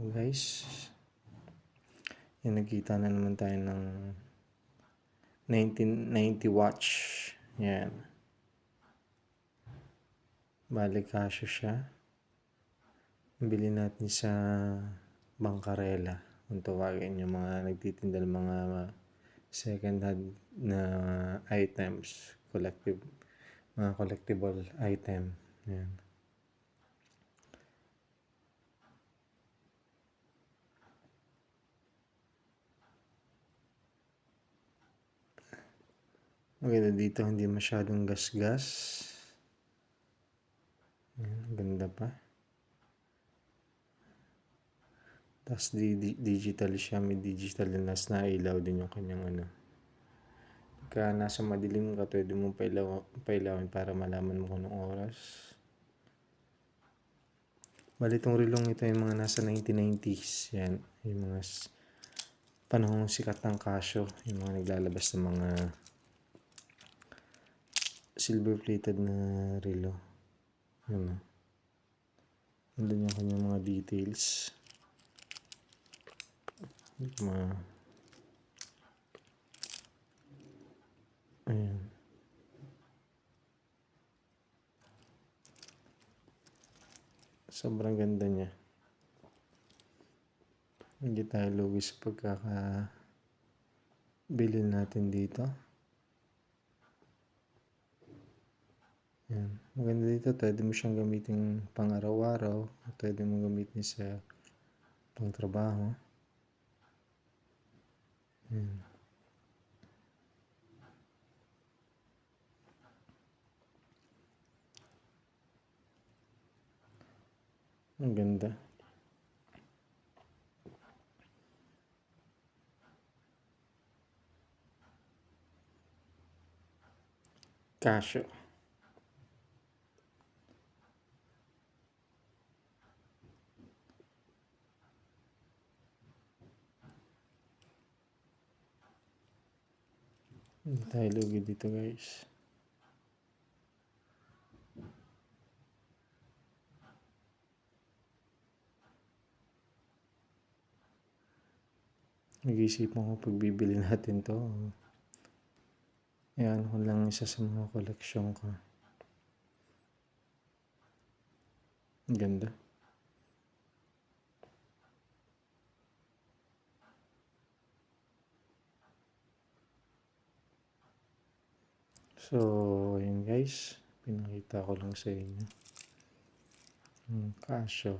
Guys, yan, nagkita na naman tayo ng 1990 watch. Yan. Bali kasyo siya. Bili natin sa Bangkarela. Kung tawagin yung mga nagtitinda ng mga second hand na items. Mga collectible item. Yan. Maganda dito, hindi masyadong gas-gas. Ayan, ganda pa. Tapos digital siya, may digital na ilaw din yung kanyang ano. Pagka nasa madilim ka, pwede mong pailawin para malaman mo kung anong oras. Bali itong rilong ito yung mga nasa 1990s. Yan, yung mga panahong sikat ng Casio, yung mga naglalabas ng mga silver plated na relo. Yun. Nandun yung kanyang mga details. Ayan. Sobrang ganda niya. Hindi tayo lugi sa pagkakabili natin dito. Yan. Maganda dito, pwede mo siyang gamitin pang araw-araw, pwede mo gamitin sa pang trabaho. Yan. Ang ganda. Casio. Hindi tayo lugi dito, guys. Nag-iisipan ko pag bibili natin to. Ayan ko lang isa sa mga koleksyon ko. Ang ganda. So, ayun guys. Pinakita ko lang sa inyo. Casio.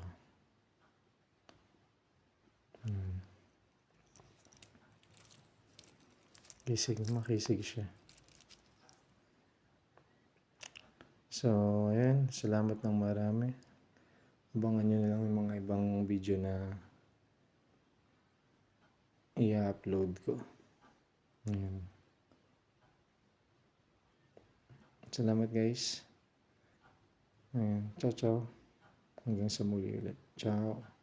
Makisig siya. So, ayan. Salamat ng marami. Abangan nyo na lang yung mga ibang video na i-upload ko. Ayan. Salamat guys. Ayan. Ciao, ciao. Hanggang sa muli ulit. Ciao.